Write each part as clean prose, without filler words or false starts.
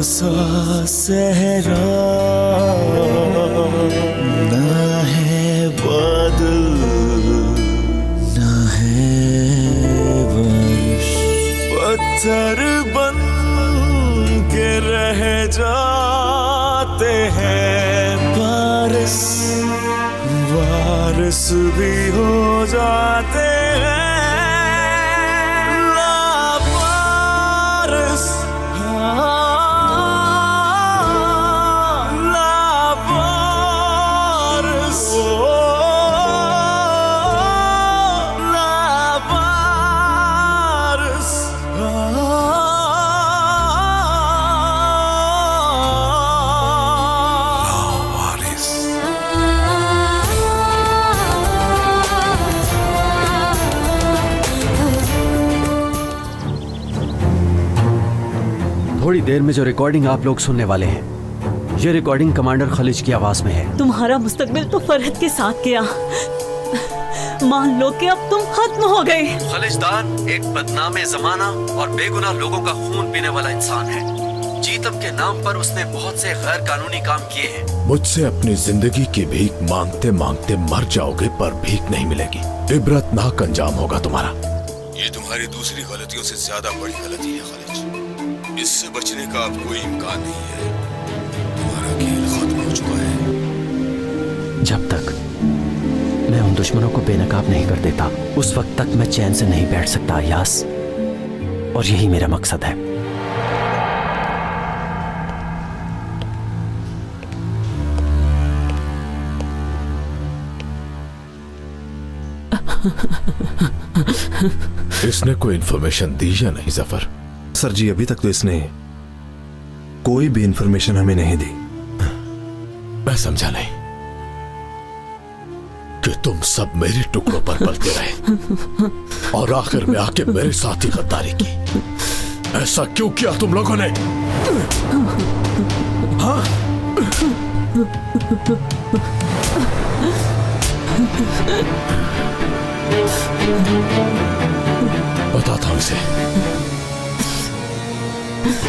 सा सहरा ना है बादल ना है बारिश, पत्थर बन के रह जाते हैं बारिश, बारिश भी हो जाते हैं लावारिस। लावारिस लावारिस लावारिस। थोड़ी देर में जो रिकॉर्डिंग आप लोग सुनने वाले हैं, ये रिकॉर्डिंग कमांडर खलीज की आवाज में है। तुम्हारा मुस्तकबिल तो फरहत के साथ गया। मान लो कि अब तुम खत्म हो गए। खलिजदार एक बदनामे जमाना और बेगुनाह लोगों का खून पीने वाला इंसान है। जीतम के नाम पर उसने बहुत से गैर कानूनी काम किए हैं। मुझसे अपनी जिंदगी की भीख मांगते मांगते मर जाओगे, पर भीख नहीं मिलेगी। इबरतनाक अंजाम होगा तुम्हारा। ये तुम्हारी दूसरी गलतियों से ज्यादा बड़ी गलती है खलीज। इससे बचने का अब कोई इम्कान नहीं है। तुम्हारा खेल खत्म हो चुका है। जब तक मैं उन दुश्मनों को बेनकाब नहीं कर देता, उस वक्त तक मैं चैन से नहीं बैठ सकता यास, और यही मेरा मकसद है। इसने कोई इंफॉर्मेशन दी या नहीं जफर? सर जी, अभी तक तो इसने कोई भी इंफॉर्मेशन हमें नहीं दी। मैं समझा नहीं कि तुम सब मेरे टुकड़ों पर पलते रहे और आखिर में आके मेरे साथ ही गद्दारी की। ऐसा क्यों किया तुम लोगों ने? हाँ? बताता हूं इसे,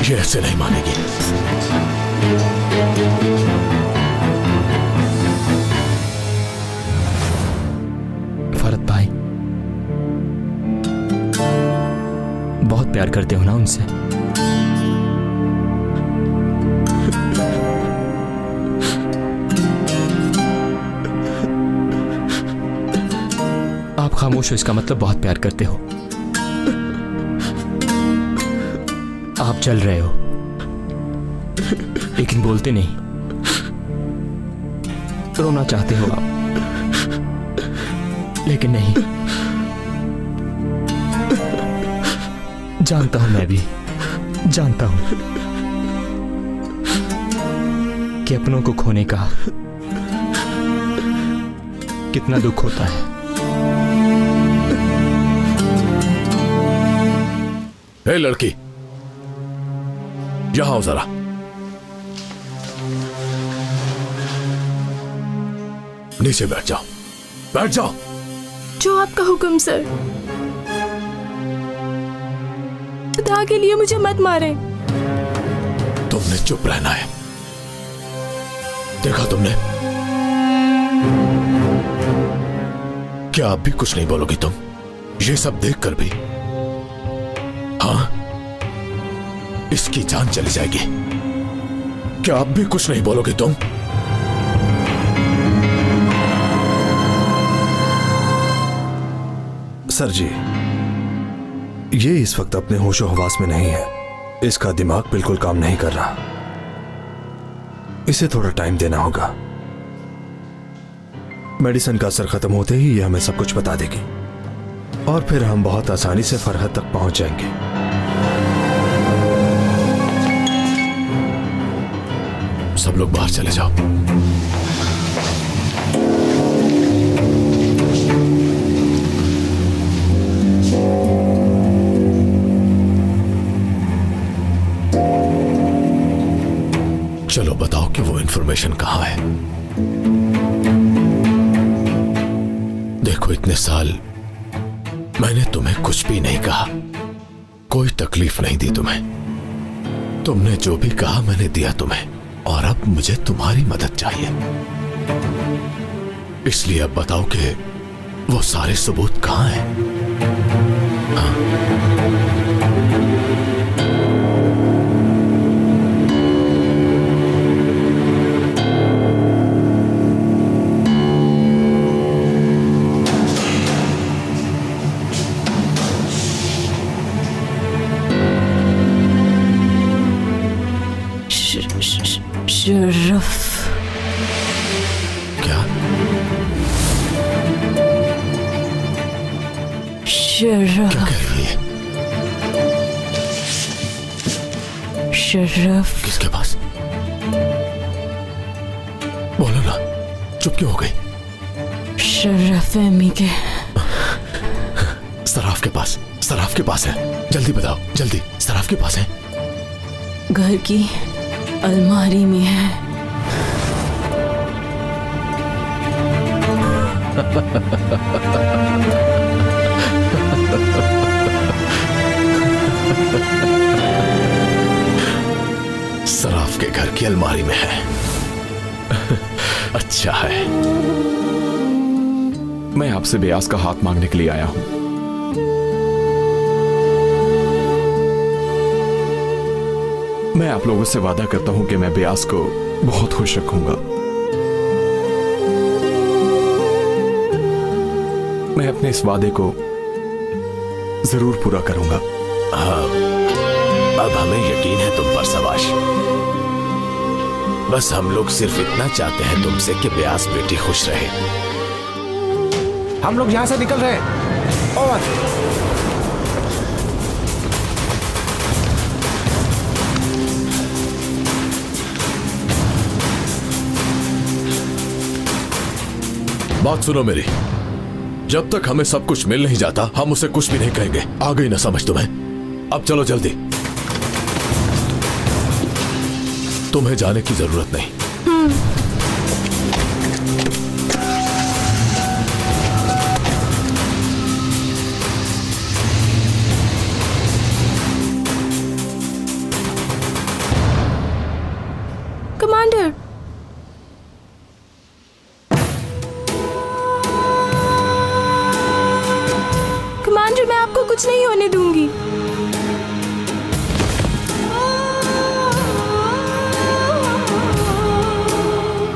ये ऐसे नहीं मानेगी। फरहत भाई, बहुत प्यार करते हो ना उनसे? आप खामोश हो, इसका मतलब बहुत प्यार करते हो। आप चल रहे हो लेकिन बोलते नहीं। रोना चाहते हो आप, लेकिन नहीं। जानता हूं, मैं भी जानता हूं कि अपनों को खोने का कितना दुख होता है। हे लड़की, यहां आओ जरा। नीचे बैठ जाओ, बैठ जाओ। जो आपका हुक्म सर। खुदा के लिए मुझे मत मारे। तुमने चुप रहना है। देखा तुमने? क्या आप भी कुछ नहीं बोलोगी तुम? ये सब देखकर भी? हाँ, इसकी जान चली जाएगी। क्या आप भी कुछ नहीं बोलोगे तुम? सर जी, ये इस वक्त अपने होशो हवास में नहीं है। इसका दिमाग बिल्कुल काम नहीं कर रहा। इसे थोड़ा टाइम देना होगा। मेडिसिन का असर खत्म होते ही ये हमें सब कुछ बता देगी और फिर हम बहुत आसानी से फरहत तक पहुंच जाएंगे। सब लोग बाहर चले जाओ। चलो बताओ कि वो इंफॉर्मेशन कहां है। देखो, इतने साल मैंने तुम्हें कुछ भी नहीं कहा, कोई तकलीफ नहीं दी तुम्हें, तुमने जो भी कहा मैंने दिया तुम्हें, और अब मुझे तुम्हारी मदद चाहिए। इसलिए अब बताओ कि वो सारे सबूत कहां हैं? शरफ। क्या? शरफ। क्या कह रही है? शरफ। किसके पास? बोलो ना, चुप क्यों हो गई? शरफ अम्मी के। सराफ के पास, सराफ के पास है। जल्दी बताओ, जल्दी। सराफ के पास है। घर की अलमारी में है। सराफ के घर की अलमारी में है। अच्छा है। मैं आपसे बेयास का हाथ मांगने के लिए आया हूं। मैं आप लोगों से वादा करता हूं कि मैं बेयास को बहुत खुश रखूंगा। मैं अपने इस वादे को जरूर पूरा करूंगा। हाँ, अब हमें यकीन है तुम पर सवाश। बस हम लोग सिर्फ इतना चाहते हैं तुमसे कि बेयास बेटी खुश रहे। हम लोग यहां से निकल रहे हैं। ओवर। बात सुनो मेरी, जब तक हमें सब कुछ मिल नहीं जाता हम उसे कुछ भी नहीं कहेंगे। आ गई ना समझ तुम्हें? अब चलो जल्दी। तुम्हें जाने की जरूरत नहीं। कमांडर, कमांडर, मैं आपको कुछ नहीं होने दूंगी।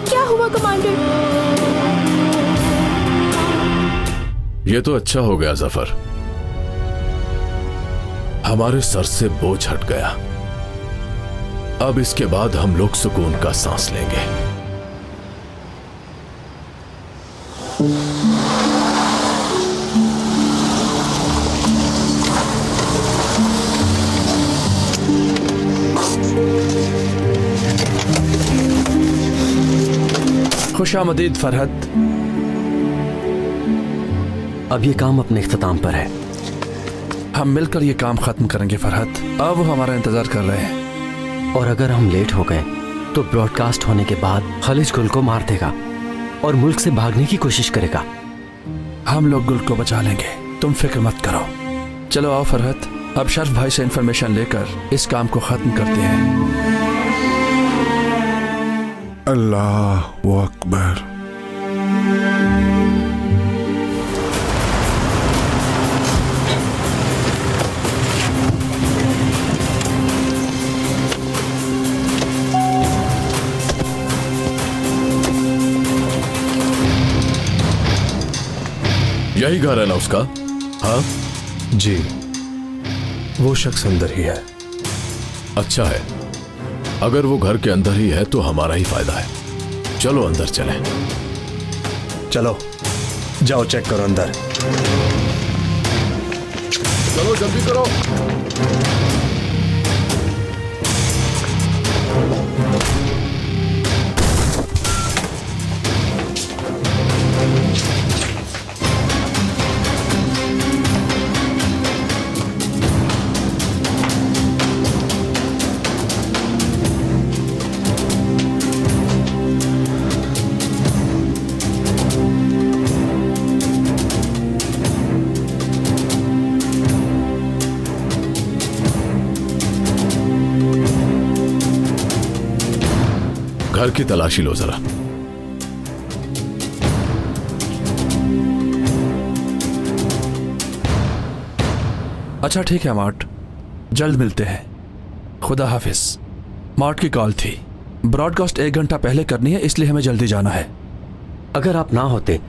क्या हुआ कमांडर? ये तो अच्छा हो गया जफर, हमारे सर से बोझ हट गया। अब इसके बाद हम लोग सुकून का सांस लेंगे। खुशामदीद फरहत। अब ये काम अपने इख्तिताम पर है। हम मिलकर ये काम खत्म करेंगे फरहत। अब वो हमारा इंतजार कर रहे हैं। और अगर हम लेट हो गए तो ब्रॉडकास्ट होने के बाद खालिज गुल को मार देगा और मुल्क से भागने की कोशिश करेगा। हम लोग गुल को बचा लेंगे, तुम फिक्र मत करो। चलो आओ फरहत, अब शर्फ भाई से इंफॉर्मेशन लेकर इस काम को खत्म करते हैं। अल्लाहु अकबर। यही घर है ना उसका? हाँ जी, वो शख्स अंदर ही है। अच्छा है, अगर वो घर के अंदर ही है तो हमारा ही फायदा है। चलो अंदर चलें। चलो जाओ चेक करो अंदर। चलो जल्दी करो। घर की तलाशी लो जरा। अच्छा ठीक है मार्ट, जल्द मिलते हैं। खुदा हाफिज। मार्ट की कॉल थी, ब्रॉडकास्ट 1 घंटा पहले करनी है, इसलिए हमें जल्दी जाना है। अगर आप ना होते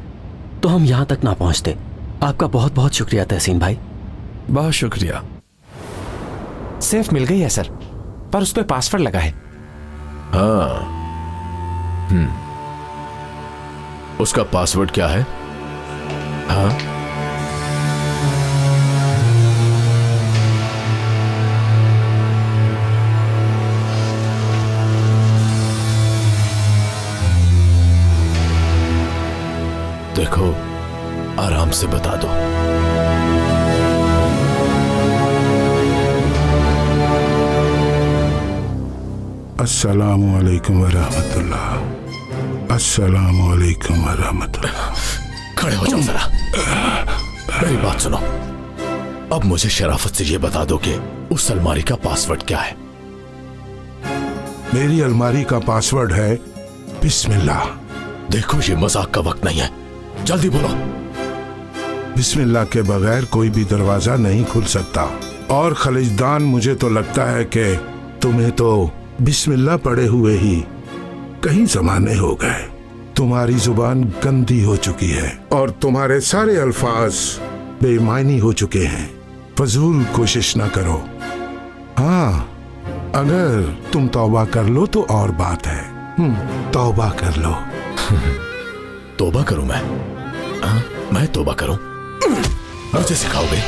तो हम यहां तक ना पहुंचते। आपका बहुत बहुत शुक्रिया तहसीन भाई। बहुत शुक्रिया। सेफ मिल गई है सर, पर उस पर पासवर्ड लगा है। हाँ, उसका पासवर्ड क्या है? हाँ, देखो, आराम से बता दो। अस्सलामु अलैकुम वरहमतुल्लाह। अस्सलामु अलैकुम वरहमतुल्लाह। खड़े हो जाओ जरा, मेरी बात सुनो। अब मुझे शराफत से ये बता दो कि उस अलमारी का पासवर्ड क्या है? मेरी अलमारी का पासवर्ड है बिस्मिल्लाह। देखो, ये मजाक का वक्त नहीं है, जल्दी बोलो। बिस्मिल्लाह के बगैर कोई भी दरवाजा नहीं खुल सकता। और खलिजदान, मुझे तो लगता है कि तुम्हें तो बिस्मिल्लाह पढ़े हुए ही कई जमाने हो गए। तुम्हारी जुबान गंदी हो चुकी है और तुम्हारे सारे अल्फाज बेमायनी हो चुके हैं। फजूल कोशिश ना करो। हाँ, अगर तुम तौबा कर लो तो और बात है। तौबा कर लो। तौबा करूं मैं? हाँ, मैं तौबा करूं? मुझे सिखाओगे?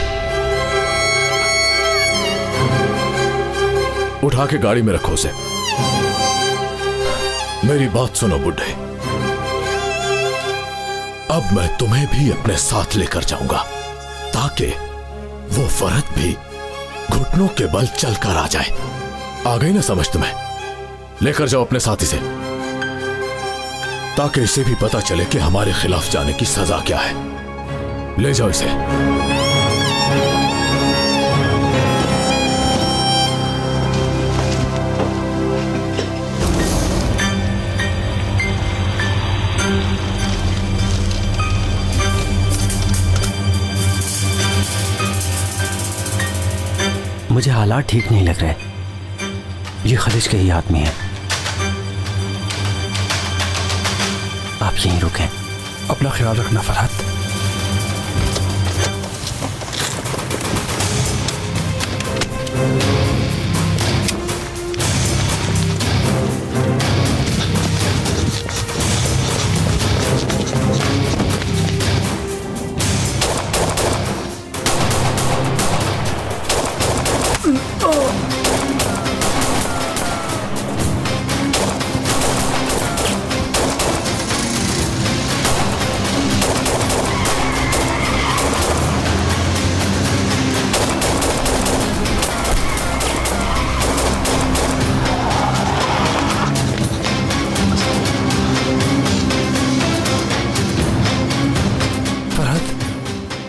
उठा के गाड़ी में रखो उसे। मेरी बात सुनो बुड्ढे, अब मैं तुम्हें भी अपने साथ लेकर जाऊंगा ताकि वो फरहत भी घुटनों के बल चलकर आ जाए। आ गई ना समझ तुम्हें? लेकर जाओ अपने साथी से, ताकि इसे भी पता चले कि हमारे खिलाफ जाने की सजा क्या है। ले जाओ इसे। मुझे हालात ठीक नहीं लग रहे। ये खलिज के ही आदमी है। आप यहीं रुकें। अपना ख्याल रखना फरहत।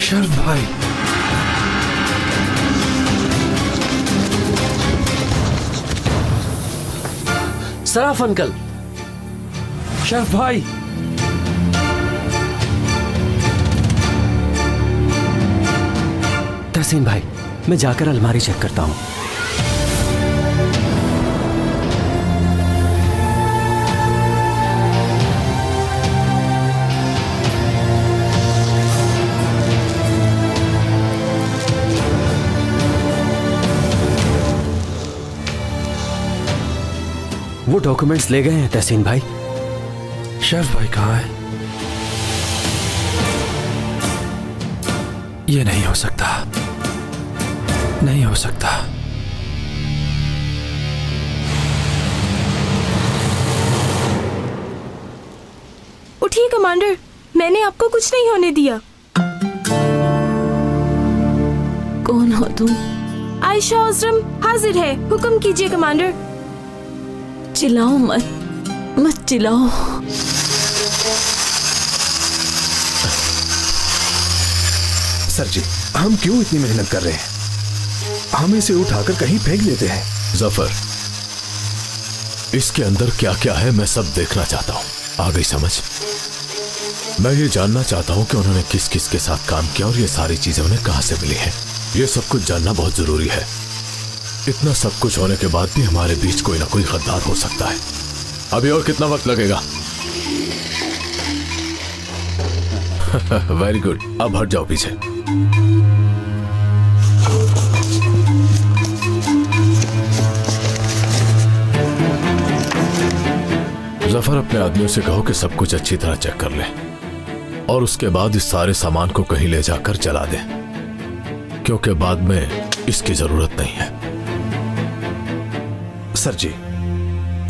शर्फ भाई, सराफ अंकल, शर्फ भाई। तहसीन भाई, मैं जाकर अलमारी चेक करता हूं। वो डॉक्यूमेंट्स ले गए हैं तहसीन भाई। शर्फ भाई कहाँ है? ये नहीं हो सकता, नहीं हो सकता। उठिए कमांडर, मैंने आपको कुछ नहीं होने दिया। कौन हो तुम? आयशा अज़रम हाजिर है, हुक्म कीजिए कमांडर। चिल्लाओ मत, मत चिल्लाओ। सर जी, हम क्यों इतनी मेहनत कर रहे हैं? हम इसे उठाकर कहीं फेंक देते हैं। जफर, इसके अंदर क्या क्या है मैं सब देखना चाहता हूँ। आ गई समझ? मैं ये जानना चाहता हूँ कि उन्होंने किस किस के साथ काम किया और ये सारी चीजें उन्हें कहाँ से मिली हैं। ये सब कुछ जानना बहुत जरूरी है। इतना सब कुछ होने के बाद भी हमारे बीच कोई ना कोई गद्दार हो सकता है। अभी और कितना वक्त लगेगा? वेरी गुड, अब हट जाओ पीछे। जफर, अपने आदमियों से कहो कि सब कुछ अच्छी तरह चेक कर ले और उसके बाद इस सारे सामान को कहीं ले जाकर जला दे, क्योंकि बाद में इसकी जरूरत नहीं है। सर जी,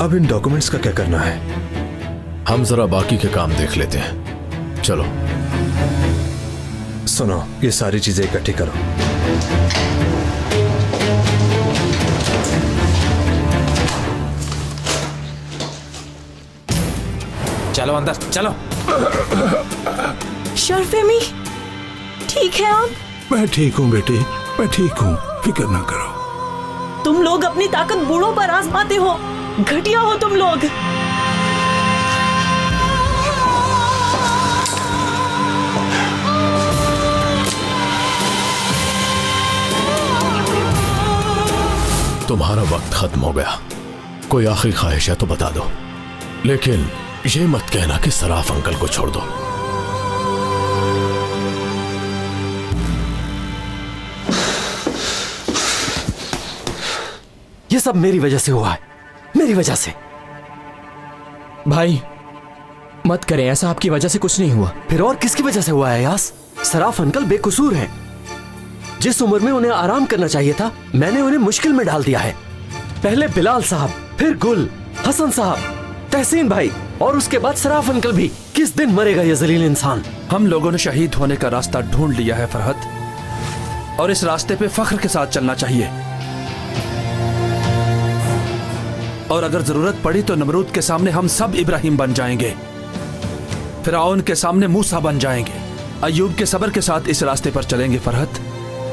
अब इन डॉक्यूमेंट्स का क्या करना है? हम जरा बाकी के काम देख लेते हैं। चलो। सुनो, ये सारी चीजें इकट्ठी करो। चलो अंदर चलो। शर्फेमी, ठीक है आप? मैं ठीक हूँ बेटी, मैं ठीक हूँ, फिक्र ना करो। तुम लोग अपनी ताकत बूढ़ों पर आजमाते हो, घटिया हो तुम लोग। तुम्हारा वक्त खत्म हो गया। कोई आखिरी ख्वाहिश है तो बता दो, लेकिन ये मत कहना कि सराफ अंकल को छोड़ दो। ये सब मेरी वजह से हुआ है, मेरी वजह से। भाई मत करें ऐसा, आपकी वजह से कुछ नहीं हुआ। फिर और किसकी वजह से हुआ है यास? सराफ अंकल बेकसूर हैं। जिस उम्र में उन्हें आराम करना चाहिए था, मैंने उन्हें मुश्किल में डाल दिया है। पहले बिलाल साहब, फिर गुल, हसन साहब, तहसीन भाई और उसके बाद सराफ अंकल भी। किस दिन मरेगा ये जलील इंसान? हम लोगों ने शहीद होने का रास्ता ढूंढ लिया है फरहत, और इस रास्ते पे फख्र के साथ चलना चाहिए। और अगर जरूरत पड़ी तो नमरूद के सामने हम सब इब्राहिम बन जाएंगे, फिरौन के सामने मूसा बन जाएंगे, अय्यूब के सब्र के साथ इस रास्ते पर चलेंगे फरहत,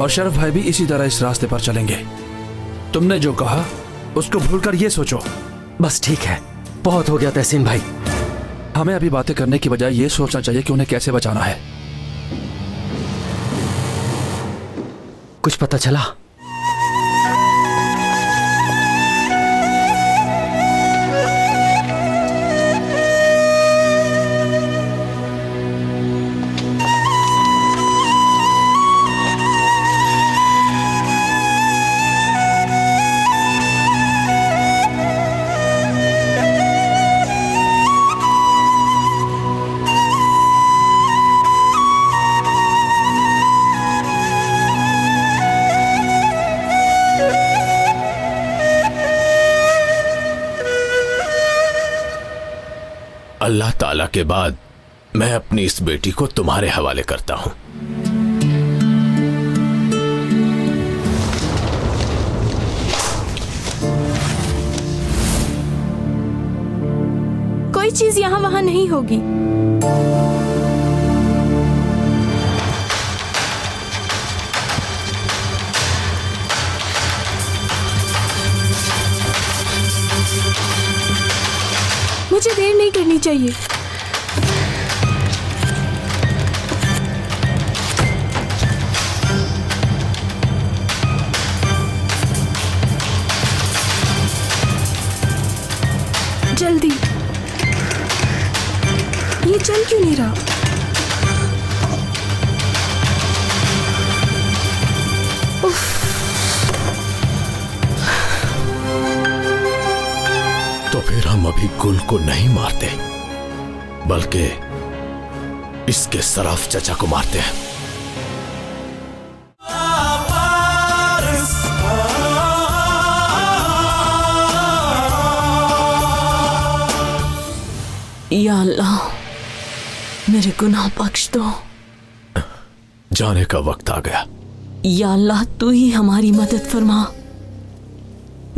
और शरफ भाई भी इसी तरह इस रास्ते पर चलेंगे। तुमने जो कहा उसको भूलकर ये सोचो। बस ठीक है, बहुत हो गया तहसीन भाई। हमें अभी बातें करने की बजाय ये सोचना चाहिए कि उन्हें कैसे बचाना है। कुछ पता चला? अल्लाह ताला के बाद मैं अपनी इस बेटी को तुम्हारे हवाले करता हूं। कोई चीज यहाँ वहाँ नहीं होगी। मुझे देर नहीं करनी चाहिए। जल्दी, ये चल क्यों नहीं रहा? उफ। तो फिर हम अभी गुल को नहीं मारते, बल्कि इसके सराफ चचा को मारते हैं। या अल्लाह, मेरे गुनाह बख्श दो। जाने का वक्त आ गया। या अल्लाह, तू ही हमारी मदद फरमा।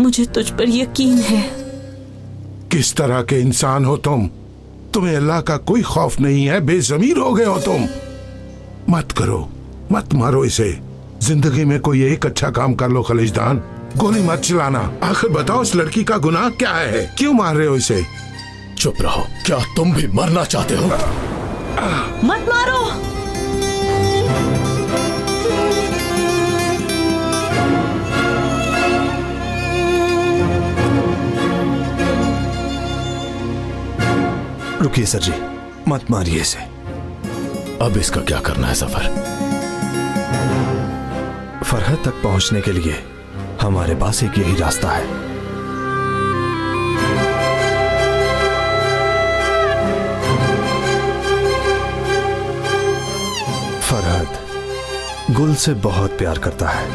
मुझे तुझ पर यकीन है। किस तरह के इंसान हो तुम? तुम्हें अल्लाह का कोई खौफ नहीं है, बेज़मीर हो गए हो तुम। मत करो, मत मारो इसे। जिंदगी में कोई एक अच्छा काम कर लो खलिजदान, गोली मत चलाना। आखिर बताओ इस लड़की का गुनाह क्या है? क्यों मार रहे हो इसे? चुप रहो। क्या तुम भी मरना चाहते हो? मत मारो। रुकिए सर जी, मत मारिए इसे। अब इसका क्या करना है सफर? फरहत तक पहुंचने के लिए हमारे पास एक यही रास्ता है। फरहत गुल से बहुत प्यार करता है।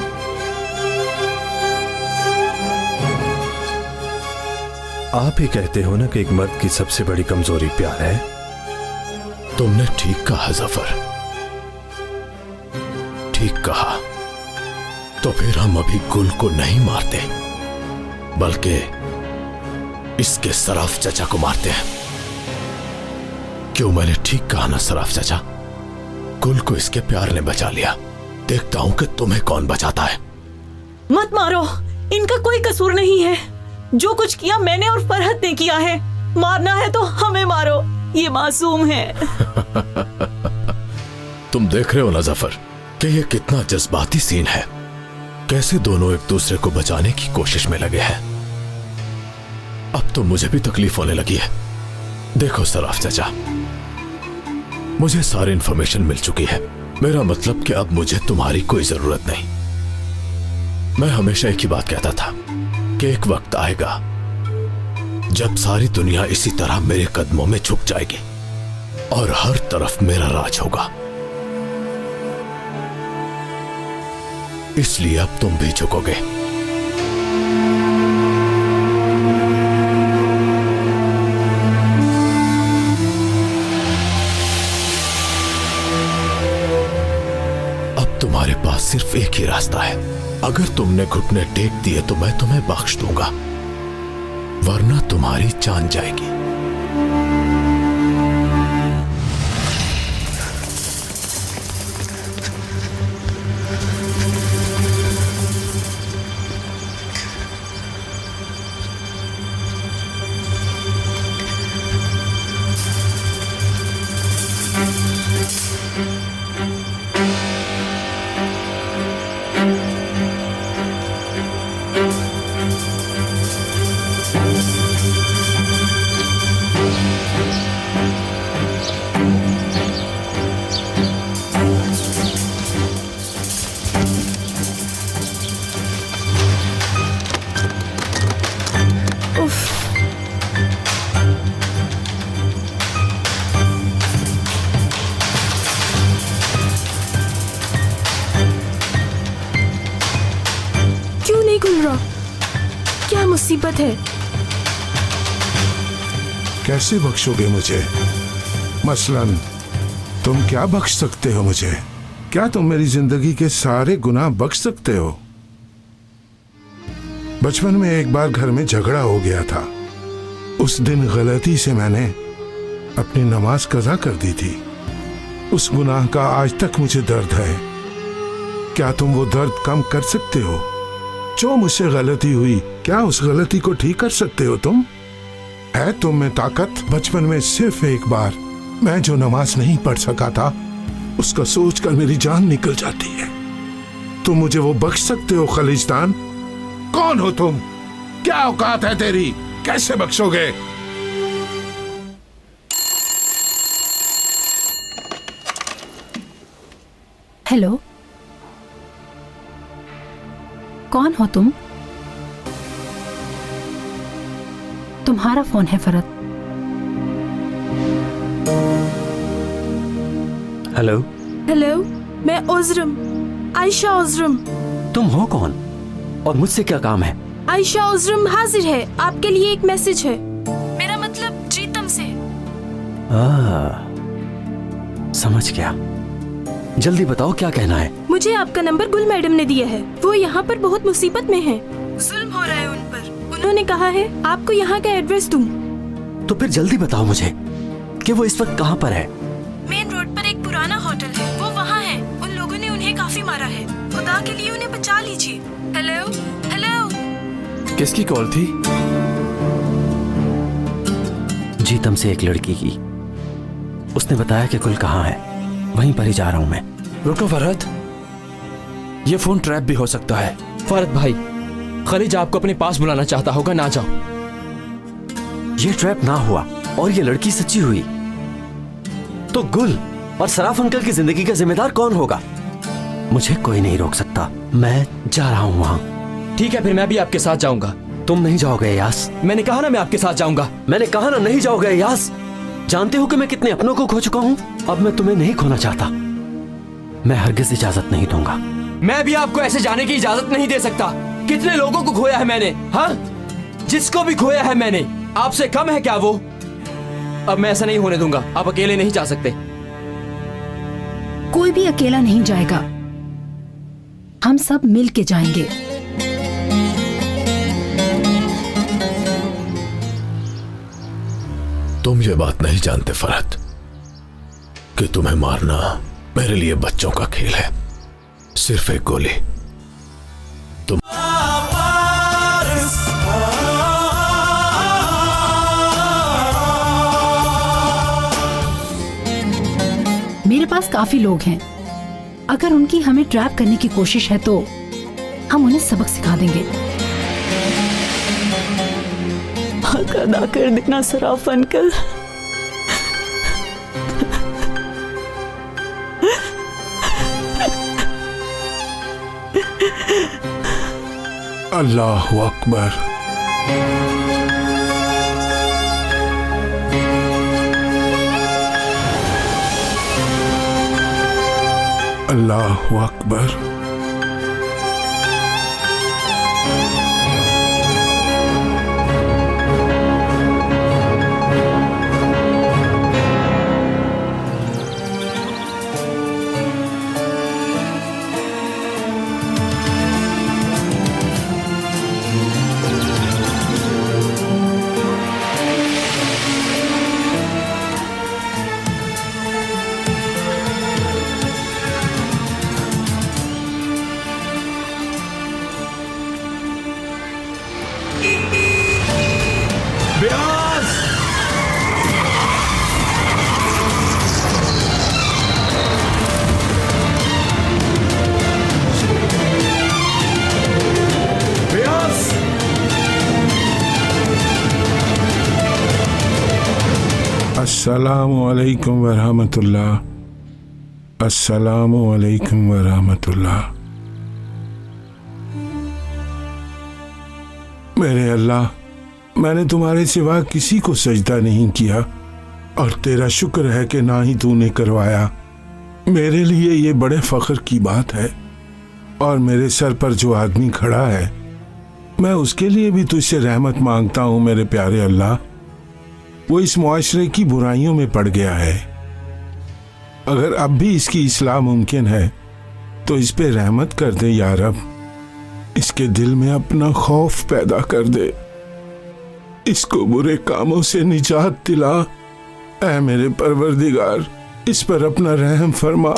आप ही कहते हो ना कि एक मर्द की सबसे बड़ी कमजोरी प्यार है। तुमने ठीक कहा जफर, ठीक कहा। तो फिर हम अभी गुल को नहीं मारते, बल्कि इसके सराफ चचा को मारते हैं। क्यों, मैंने ठीक कहा ना सराफ चचा? गुल को इसके प्यार ने बचा लिया। देखता हूं कि तुम्हें कौन बचाता है। मत मारो, इनका कोई कसूर नहीं है। जो कुछ किया मैंने और फरहत ने किया है। मारना है तो हमें मारो, ये मासूम है। तुम देख रहे हो ना जफर कि ये कितना जज्बाती सीन है। कैसे दोनों एक दूसरे को बचाने की कोशिश में लगे हैं। अब तो मुझे भी तकलीफ होने लगी है। देखो सराफ चाचा, मुझे सारी इंफॉर्मेशन मिल चुकी है। मेरा मतलब कि अब मुझे तुम्हारी कोई जरूरत नहीं। मैं हमेशा एक ही बात कहता था कि एक वक्त आएगा जब सारी दुनिया इसी तरह मेरे कदमों में झुक जाएगी और हर तरफ मेरा राज होगा। इसलिए अब तुम भी झुकोगे। अब तुम्हारे पास सिर्फ एक ही रास्ता है। अगर तुमने घुटने टेक दिए तो मैं तुम्हें बख्श दूंगा, वरना तुम्हारी जान जाएगी। क्या मुसीबत है? कैसे बख्शोगे मुझे? मसलन तुम क्या बख्श सकते हो मुझे? क्या तुम मेरी जिंदगी के सारे गुनाह बख्श सकते हो? बचपन में एक बार घर में झगड़ा हो गया था। उस दिन गलती से मैंने अपनी नमाज कज़ा कर दी थी। उस गुनाह का आज तक मुझे दर्द है। क्या तुम वो दर्द कम कर सकते हो? जो मुझसे गलती हुई, क्या उस गलती को ठीक कर सकते हो तुम? है तुम में ताकत? बचपन में सिर्फ एक बार मैं जो नमाज नहीं पढ़ सका था, उसका सोचकर मेरी जान निकल जाती है। तुम मुझे वो बख्श सकते हो खलिजदान? कौन हो तुम? क्या औकात है तेरी? कैसे बख्शोगे? हेलो, कौन हो तुम? तुम्हारा फोन है फरहत। हेलो। हेलो, मैं ओजरम, आयशा ओजरम। तुम हो कौन और मुझसे क्या काम है? आयशा ओजरम हाजिर है, आपके लिए एक मैसेज है। मेरा मतलब जीतम से। समझ गया। जल्दी बताओ क्या कहना है। मुझे आपका नंबर गुल मैडम ने दिया है। वो यहाँ पर बहुत मुसीबत में है। जुल्म हो रहा है उन पर। उन्होंने कहा है आपको यहाँ का एड्रेस दूं। तो फिर जल्दी बताओ मुझे कि वो इस वक्त कहाँ पर है। मेन रोड पर एक पुराना होटल है, वो वहाँ है। उन लोगों ने उन्हें काफी मारा है। खुदा के लिए उन्हें बचा लीजिए। Hello hello. किसकी कॉल थी? जीतम से एक लड़की की। उसने बताया कि गुल कहाँ है, वहीं पर ही जा रहा हूं मैं। रुको फरहत, ये फोन ट्रैप भी हो सकता है। फरहत भाई, खलीज आपको अपने पास बुलाना चाहता होगा, ना जाओ। ये ट्रैप ना हुआ और ये लड़की सच्ची हुई तो गुल और सराफ अंकल की जिंदगी का जिम्मेदार कौन होगा? मुझे कोई नहीं रोक सकता, मैं जा रहा हूं वहां। ठीक है, फिर मैं भी आपके साथ जाऊंगा। तुम नहीं जाओगे यास? मैंने कहा ना मैं आपके साथ जाऊंगा। मैंने कहा ना नहीं जाओगे यास। जानते हो कि मैं कितने अपनों को खो चुका हूं, अब मैं तुम्हें नहीं खोना चाहता। मैं हरगिज इजाजत नहीं दूंगा। मैं भी आपको ऐसे जाने की इजाजत नहीं दे सकता। कितने लोगों को खोया है मैंने, हाँ? जिसको भी खोया है मैंने, आपसे कम है क्या वो? अब मैं ऐसा नहीं होने दूंगा। आप अकेले नहीं जा सकते। कोई भी अकेला नहीं जाएगा, हम सब मिल के जाएंगे। तुम ये बात नहीं जानते फरहत कि तुम्हें मारना मेरे लिए बच्चों का खेल है। सिर्फ एक गोली। तुम मेरे पास काफी लोग हैं, अगर उनकी हमें ट्रैप करने की कोशिश है तो हम उन्हें सबक सिखा देंगे। हक अदा कर देना सराफ अंकल। अल्लाह अकबर। अल्लाह अकबर। अस्सलामु अलैकुम वरहमतुल्लाह। अस्सलामु अलैकुम वरहमतुल्लाह। मेरे अल्लाह, मैंने तुम्हारे सिवा किसी को सजदा नहीं किया और तेरा शुक्र है कि ना ही तूने करवाया। मेरे लिए ये बड़े फख्र की बात है और मेरे सर पर जो आदमी खड़ा है मैं उसके लिए भी तुझसे रहमत मांगता हूँ। मेरे प्यारे अल्लाह, वो इस मुआशरे की बुराइयों में पड़ गया है। अगर अब भी इसकी इस्लाह मुमकिन है तो इस पे रहमत कर दे या रब। इसके दिल में अपना खौफ पैदा कर दे, इसको बुरे कामों से निजात दिला। ऐ मेरे परवरदिगार, इस पर अपना रहम फरमा।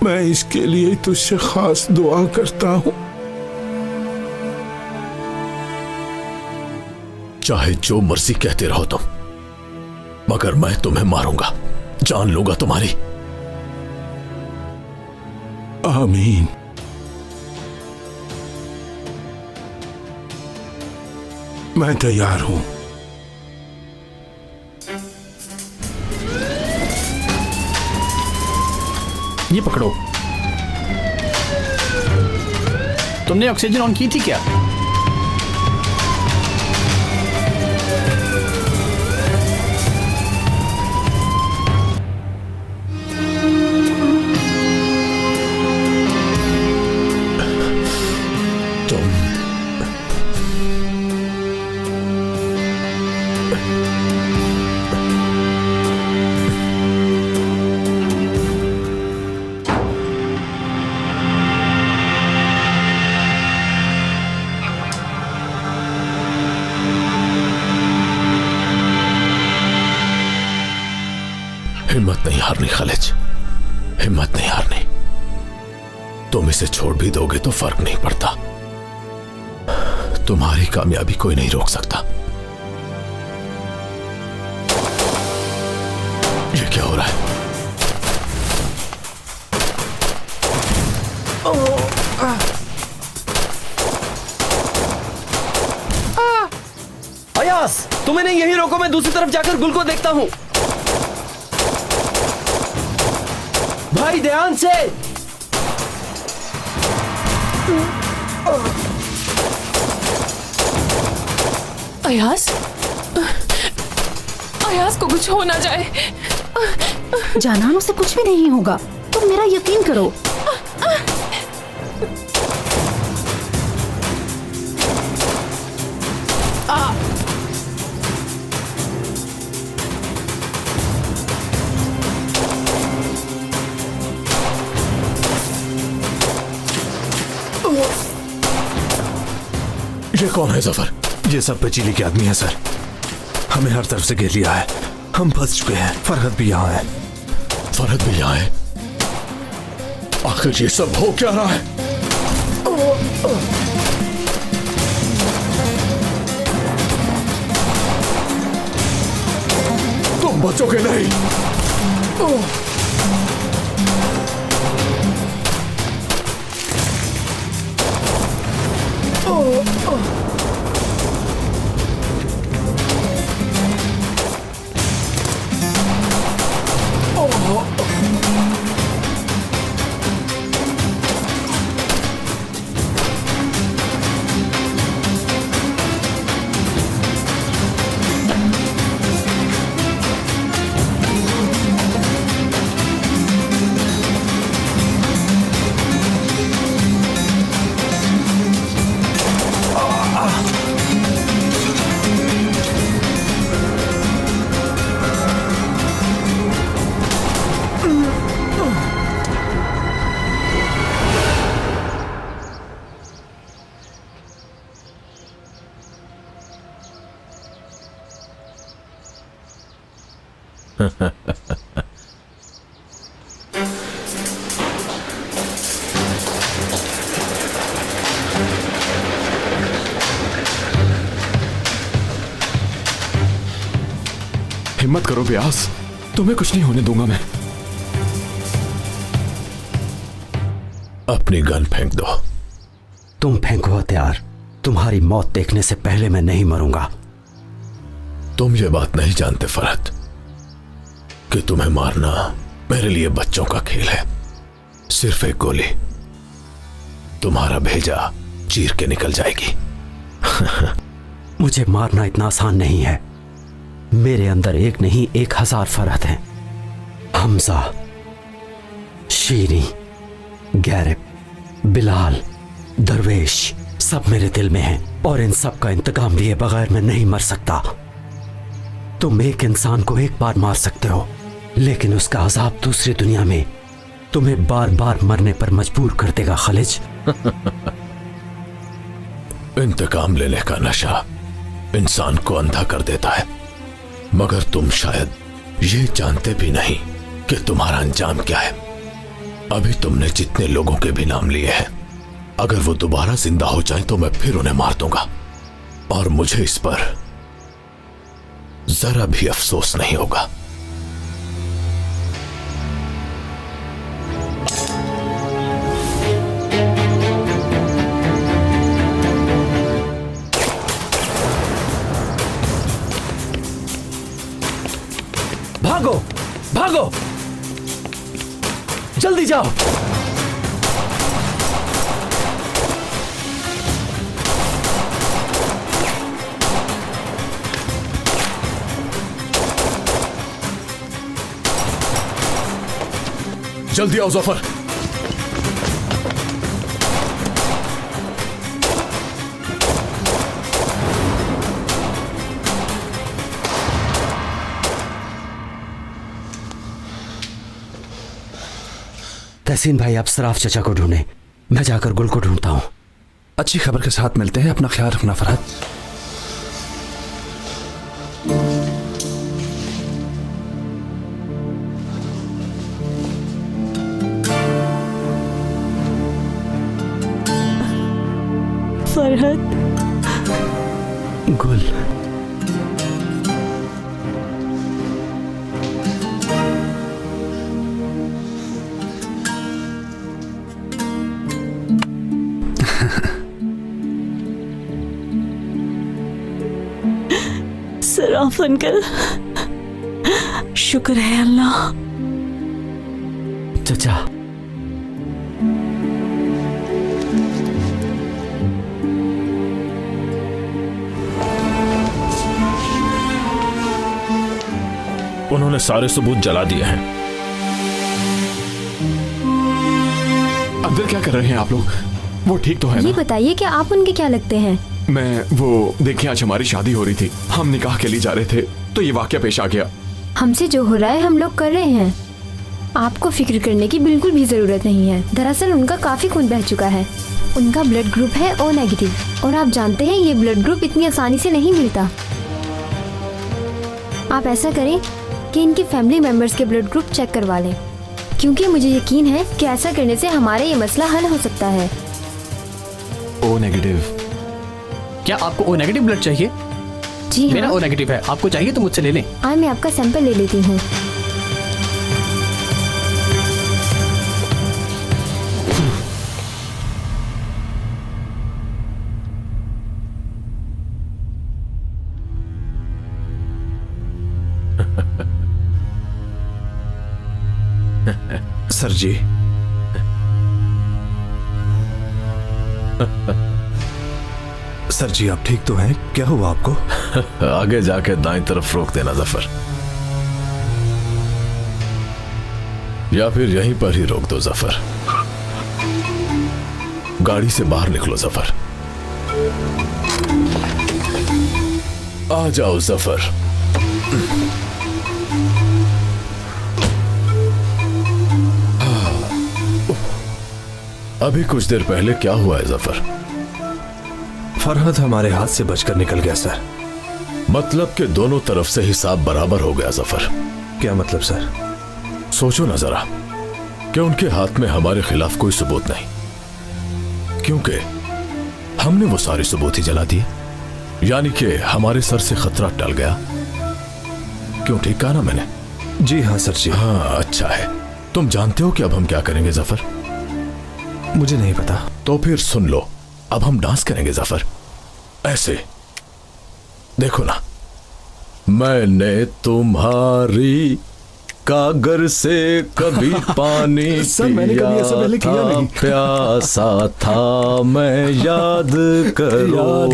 मैं इसके लिए तुझसे खास दुआ करता हूँ। चाहे जो मर्जी कहते रहो तुम, मगर मैं तुम्हें मारूंगा, जान लूंगा तुम्हारी। आमीन। मैं तैयार हूं। ये पकड़ो। तुमने ऑक्सीजन ऑन की थी क्या? हिम्मत नहीं हारनी खालिज, हिम्मत नहीं हारनी। तुम इसे छोड़ भी दोगे तो फर्क नहीं पड़ता। तुम्हारी कामयाबी कोई नहीं रोक सकता। ये क्या हो रहा है? अयास, तुम्हें नहीं यही रोको, मैं दूसरी तरफ जाकर गुल को देखता हूँ। भाई ध्यान से। अयास, अयास को कुछ हो ना जाए। जानान, उसे कुछ भी नहीं होगा, तुम मेरा यकीन करो। ये कौन है जफर? ये सब बचीली के आदमी है सर। हमें हर तरफ से घेर लिया है, हम फंस चुके हैं। फरहत भी यहाँ है। फरहत भी यहाँ है? आखिर ये सब हो क्या रहा है? तुम बचोगे नहीं। हिम्मत करो ब्यास, तुम्हें कुछ नहीं होने दूंगा मैं। अपनी गन फेंक दो। तुम फेंको हथियार। तुम्हारी मौत देखने से पहले मैं नहीं मरूंगा। तुम ये बात नहीं जानते फरहत कि तुम्हें मारना मेरे लिए बच्चों का खेल है। सिर्फ एक गोली तुम्हारा भेजा चीर के निकल जाएगी। मुझे मारना इतना आसान नहीं है। मेरे अंदर एक नहीं 1000 फरहत हैं। हमजा, शीरी, गैरिब, बिलाल, दरवेश सब मेरे दिल में हैं और इन सब का इंतकाम लिए बगैर मैं नहीं मर सकता। तुम एक इंसान को एक बार मार सकते हो, लेकिन उसका अजाब दूसरी दुनिया में तुम्हें बार बार मरने पर मजबूर कर देगा खालिज। इंतकाम लेने का नशा इंसान को अंधा कर देता है, मगर तुम शायद ये जानते भी नहीं कि तुम्हारा अंजाम क्या है। अभी तुमने जितने लोगों के भी नाम लिए हैं, अगर वो दोबारा जिंदा हो जाएं तो मैं फिर उन्हें मार दूंगा और मुझे इस पर जरा भी अफसोस नहीं होगा। भागो, भागो, जल्दी जाओ। जल्दी आओ जफर। तहसीन भाई, आप सराफ चचा को ढूंढे, मैं जाकर गुल को ढूंढता हूं। अच्छी खबर के साथ मिलते हैं। अपना ख्याल रखना फरहत। फरहत, गुल। सराफ अंकल, शुक्र है अल्लाह। चचा, उन्होंने सारे सबूत जला दिए हैं। अंदर क्या कर रहे हैं आप लोग? वो ठीक तो है ये ना? बताइए कि आप उनके क्या लगते हैं? वो देखिए, आज हमारी शादी हो रही थी, हम निकाह के लिए जा रहे थे तो ये वाकया पेश आ गया। हमसे जो हो रहा है हम लोग कर रहे हैं। आपको फिक्र करने की बिल्कुल भी जरूरत नहीं है। दरअसल उनका काफी खून बह चुका है। उनका ब्लड ग्रुप है O नेगेटिव, और आप जानते हैं ये ब्लड ग्रुप इतनी आसानी से नहीं मिलता। आप ऐसा करें कि इनके फैमिली मेंबर्स के ब्लड ग्रुप चेक करवा लें, क्योंकि मुझे यकीन है कि ऐसा करने से हमारा ये मसला हल हो सकता है। O negative? क्या आपको O नेगेटिव ब्लड चाहिए? जी हाँ। मेरा O नेगेटिव है, आपको चाहिए तो मुझसे ले लें। मैं आपका सैंपल ले लेती हूँ। सर जी, सर जी आप ठीक तो हैं? क्या हुआ आपको? आगे जाके दाईं तरफ रोक देना जफर, या फिर यहीं पर ही रोक दो जफर। गाड़ी से बाहर निकलो जफर। आ जाओ जफर। अभी कुछ देर पहले क्या हुआ है जफर? फरहद हमारे हाथ से बचकर निकल गया सर। मतलब कि दोनों तरफ से हिसाब बराबर हो गया जफर। क्या मतलब सर? सोचो ना जरा कि उनके हाथ में हमारे खिलाफ कोई सबूत नहीं, क्योंकि हमने वो सारे सबूत ही जला दिए, यानी कि हमारे सर से खतरा टल गया। क्यों, ठीक कहा ना मैंने? जी हाँ सर जी। हाँ, अच्छा है। तुम जानते हो कि अब हम क्या करेंगे जफर? मुझे नहीं पता। तो फिर सुन लो, अब हम डांस करेंगे जफर। ऐसे देखो ना। मैंने तुम्हारी कागर से कभी पानी सर, मैंने कभी ऐसा पहले किया नहीं। प्यासा था मैं याद करो,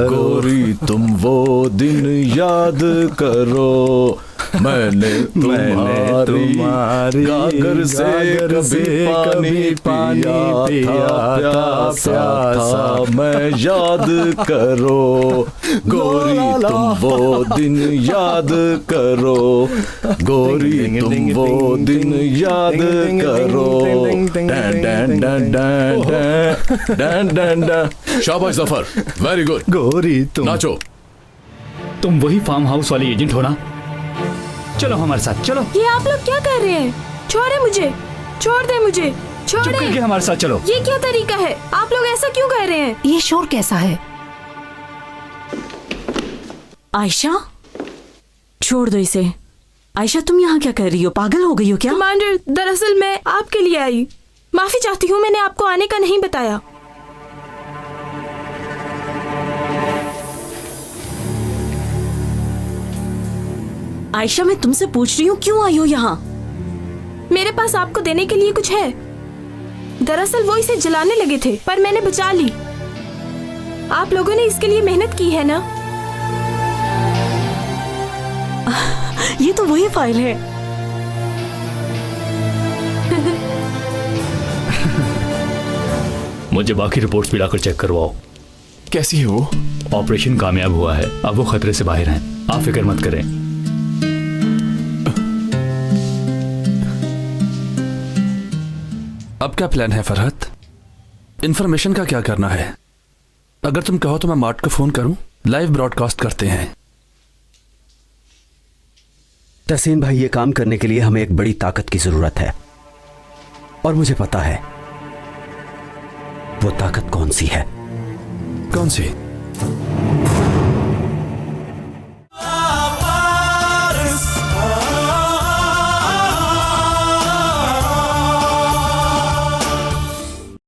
गोरी तुम वो दिन याद करो। मैंने तुम्हारी कागर से कभी पानी पिया था, प्यासा था मैं याद करो, गोरी तुम वो दिन याद करो, गोरी तुम वो दिन याद करो। Done done done done done done done. शाबाश जफर, वेरी गुड। गोरी तुम नाचो। तुम वही फार्म हाउस वाली एजेंट हो ना? चलो हमारे साथ चलो। ये आप लोग क्या कर रहे हैं? छोड़े मुझे, छोड़ दे मुझे, छोड़ चुप करके हमारे साथ चलो। ये क्या तरीका है? आप लोग ऐसा क्यों कर रहे हैं? ये शोर कैसा है? आयशा, छोड़ दो इसे। आयशा, तुम यहाँ क्या कर रही हो? पागल हो गई हो क्या? कमांडर, दरअसल मैं आपके लिए आई। माफी चाहती हूँ, मैंने आपको आने का नहीं बताया। आयशा, मैं तुमसे पूछ रही हूँ क्यों आई हो यहाँ? मेरे पास आपको देने के लिए कुछ है। दरअसल वो इसे जलाने लगे थे, पर मैंने बचा ली। आप लोगों ने इसके लिए मेहनत की है ना? ये तो वही फाइल है। मुझे बाकी रिपोर्ट्स भी लाकर चेक करवाओ। कैसी है वो? ऑपरेशन कामयाब हुआ है, अब वो खतरे से बाहर हैं। आप फिक्र मत करें। अब क्या प्लान है फरहत? इंफॉर्मेशन का क्या करना है? अगर तुम कहो तो मैं मार्ट को फोन करूं, लाइव ब्रॉडकास्ट करते हैं। तहसीन भाई, ये काम करने के लिए हमें एक बड़ी ताकत की जरूरत है, और मुझे पता है वो ताकत कौन सी है। कौन सी?